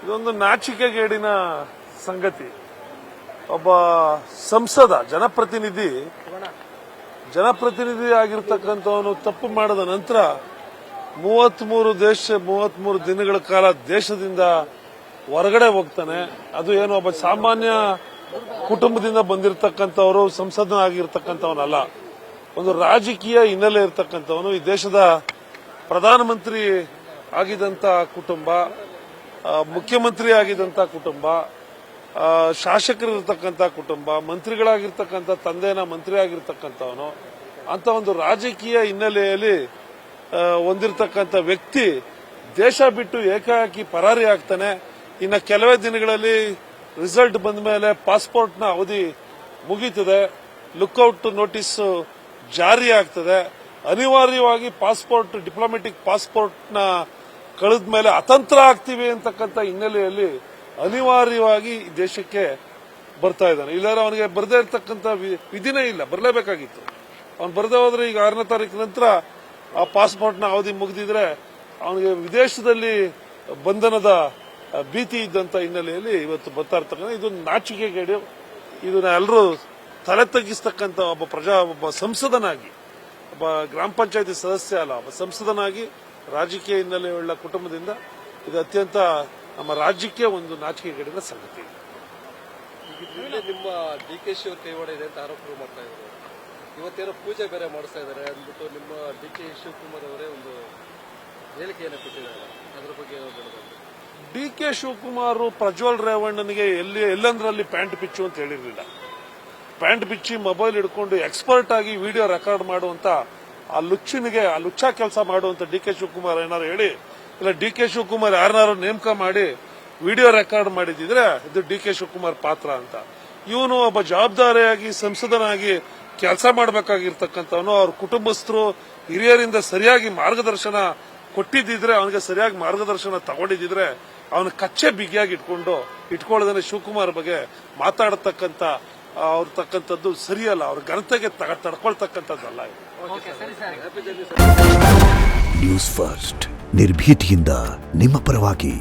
ಇದೊಂದು ನಾಚಿಕೆಗೇಡಿನ ಸಂಗತಿ. ಒಬ್ಬ ಸಂಸದ ಜನಪ್ರತಿನಿಧಿ ಆಗಿರ್ತಕ್ಕಂಥವನು ತಪ್ಪು ಮಾಡಿದ ನಂತರ 33 ದಿನಗಳ ಕಾಲ ದೇಶದಿಂದ ಹೊರಗಡೆ ಹೋಗ್ತಾನೆ. ಅದು ಏನು ಒಬ್ಬ ಸಾಮಾನ್ಯ ಕುಟುಂಬದಿಂದ ಬಂದಿರತಕ್ಕಂಥವರು ಸಂಸದನಾಗಿರ್ತಕ್ಕಂಥವನಲ್ಲ. ಒಂದು ರಾಜಕೀಯ ಹಿನ್ನೆಲೆ ಇರತಕ್ಕಂಥವನು, ಈ ದೇಶದ ಪ್ರಧಾನಮಂತ್ರಿ ಆಗಿದಂತ ಕುಟುಂಬ, ಮುಖ್ಯಮಂತ್ರಿ ಆಗಿದಂತ ಕುಟುಂಬ, ಶಾಸಕರಿರ್ತಕ್ಕಂಥ ಕುಟುಂಬ, ಮಂತ್ರಿಗಳಾಗಿರ್ತಕ್ಕಂಥ ತಂದೆನ ಮಂತ್ರಿ ಆಗಿರ್ತಕ್ಕಂಥವನು, ಅಂತ ಒಂದು ರಾಜಕೀಯ ಹಿನ್ನೆಲೆಯಲ್ಲಿ ಹೊಂದಿರತಕ್ಕಂಥ ವ್ಯಕ್ತಿ ದೇಶ ಬಿಟ್ಟು ಏಕಾಏಕಿ ಪರಾರಿ ಆಗ್ತಾನೆ. ಇನ್ನು ಕೆಲವೇ ದಿನಗಳಲ್ಲಿ ರಿಸಲ್ಟ್ ಬಂದ ಮೇಲೆ ಪಾಸ್ಪೋರ್ಟ್ನ ಅವಧಿ ಮುಗೀತದೆ, ಲುಕ್ಔಟ್ ನೋಟಿಸ್ ಜಾರಿ ಆಗ್ತದೆ. ಅನಿವಾರ್ಯವಾಗಿ ಡಿಪ್ಲೊಮ್ಯಾಟಿಕ್ ಪಾಸ್ಪೋರ್ಟ್ನ ಕಳೆದ ಮೇಲೆ ಅತಂತ್ರ ಆಗ್ತೀವಿ ಅಂತಕ್ಕಂಥ ಹಿನ್ನೆಲೆಯಲ್ಲಿ ಅನಿವಾರ್ಯವಾಗಿ ದೇಶಕ್ಕೆ ಬರ್ತಾ ಇದ್ದಾನೆ. ಇಲ್ಲಾಂದ್ರೆ ಅವನಿಗೆ ಬರದೇ ಇರತಕ್ಕಂಥ ವಿಧಿನೇ ಇಲ್ಲ, ಬರಲೇಬೇಕಾಗಿತ್ತು. ಅವನು ಬರದೇ ಹೋದ್ರೆ ಈಗ 6ನೇ ತಾರೀಕು ನಂತರ ಆ ಪಾಸ್ಪೋರ್ಟ್ನ ಅವಧಿ ಮುಗಿದಿದ್ರೆ ಅವನಿಗೆ ವಿದೇಶದಲ್ಲಿ ಬಂಧನದ ಭೀತಿ ಇದ್ದಂತ ಹಿನ್ನೆಲೆಯಲ್ಲಿ ಇವತ್ತು ಬರ್ತಾ ಇರ್ತಕ್ಕಂಥ ಇದೊಂದು ನಾಚಿಕೆಗೇಡು. ಇದನ್ನ ಎಲ್ಲರೂ ತಲೆ ತಗ್ಗಿಸ್ತಕ್ಕಂಥ ಒಬ್ಬ ಸಂಸದನಾಗಿ, ಒಬ್ಬ ಗ್ರಾಮ ಪಂಚಾಯತಿ ಸದಸ್ಯ ಅಲ್ಲ, ಒಬ್ಬ ಸಂಸದನಾಗಿ ರಾಜಕೀಯ ಹಿನ್ನೆಲೆಯುಳ್ಳ ಕುಟುಂಬದಿಂದ ಇದು ಅತ್ಯಂತ ನಮ್ಮ ರಾಜ್ಯಕ್ಕೆ ಒಂದು ನಾಚಿಕೆಗೇಡಿನ ಸಂಗತಿ. ನಿಮ್ಮ ಡಿಕೆಶಿ ಅವ್ರ ಕೈವಾಡ ಇದೆ ಅಂತ ಆರೋಪಗಳು ಮಾಡ್ತಾ ಇದ್ದಾರೆ. ಇವತ್ತೇನೋ ಪೂಜೆ ಬೇರೆ ಮಾಡಿಸ್ತಾ ಇದ್ದಾರೆ ಅಂದ್ಬಿಟ್ಟು ನಿಮ್ಮ ಡಿಕೆ ಶಿವಕುಮಾರ್ ಅವರೇ ಒಂದು ಹೇಳಿಕೆಯನ್ನು ಕೊಟ್ಟಿದ್ದಾರೆ. ಅದರ ಬಗ್ಗೆ ಡಿಕೆ ಶಿವಕುಮಾರ್ ಪ್ರಜ್ವಲ್ ರೇವಣ್ಣನಿಗೆ ಎಲ್ಲಂದ್ರಲ್ಲಿ ಪ್ಯಾಂಟ್ ಪಿಚ್ಚು ಅಂತ ಹೇಳಿರಲಿಲ್ಲ. ಪ್ಯಾಂಟ್ ಬಿಚ್ಚಿ ಮೊಬೈಲ್ ಹಿಡ್ಕೊಂಡು ಎಕ್ಸ್ಪರ್ಟ್ ಆಗಿ ವಿಡಿಯೋ ರೆಕಾರ್ಡ್ ಮಾಡುವಂತ ಆ ಲುಚ್ಚ ಕೆಲಸ ಮಾಡುವಂತ ಡಿಕೆ ಶಿವಕುಮಾರ್ ಏನಾರು ಹೇಳಿ, ಇಲ್ಲ ಡಿಕೆ ಶಿವಕುಮಾರ್ ಯಾರನ್ನಾರು ನೇಮಕ ಮಾಡಿ ವಿಡಿಯೋ ರೆಕಾರ್ಡ್ ಮಾಡಿದ್ರೆ ಇದು ಡಿಕೆ ಶಿವಕುಮಾರ್ ಪಾತ್ರ ಅಂತ. ಇವನು ಒಬ್ಬ ಜವಾಬ್ದಾರಿಯಾಗಿ ಸಂಸದನಾಗಿ ಕೆಲಸ ಮಾಡಬೇಕಾಗಿರ್ತಕ್ಕಂಥವನು. ಅವ್ರ ಕುಟುಂಬಸ್ಥರು ಹಿರಿಯರಿಂದ ಸರಿಯಾಗಿ ಮಾರ್ಗದರ್ಶನ ಕೊಟ್ಟಿದ್ದಿದ್ರೆ, ಅವನಿಗೆ ಸರಿಯಾಗಿ ಮಾರ್ಗದರ್ಶನ ತಗೊಂಡಿದ್ರೆ ಅವನ ಕಚ್ಚೆ ಬಿಗಿಯಾಗಿ ಇಟ್ಕೊಳ್ಳೋದನ್ನ ಶಿವಕುಮಾರ್ ಬಗ್ಗೆ ಮಾತಾಡತಕ್ಕಂಥ ತಕ್ಕಂಥದ್ದು ಸರಿಯಲ್ಲ. ಅವ್ರ ಘನತೆಗೆ ತಡ್ಕೊಳ್ತಕ್ಕಂಥದ್ದಲ್ಲ. ನ್ಯೂಸ್ ಫಸ್ಟ್ ನಿರ್ಭೀತಿಯಿಂದ ನಿಮ್ಮ ಪರವಾಗಿ.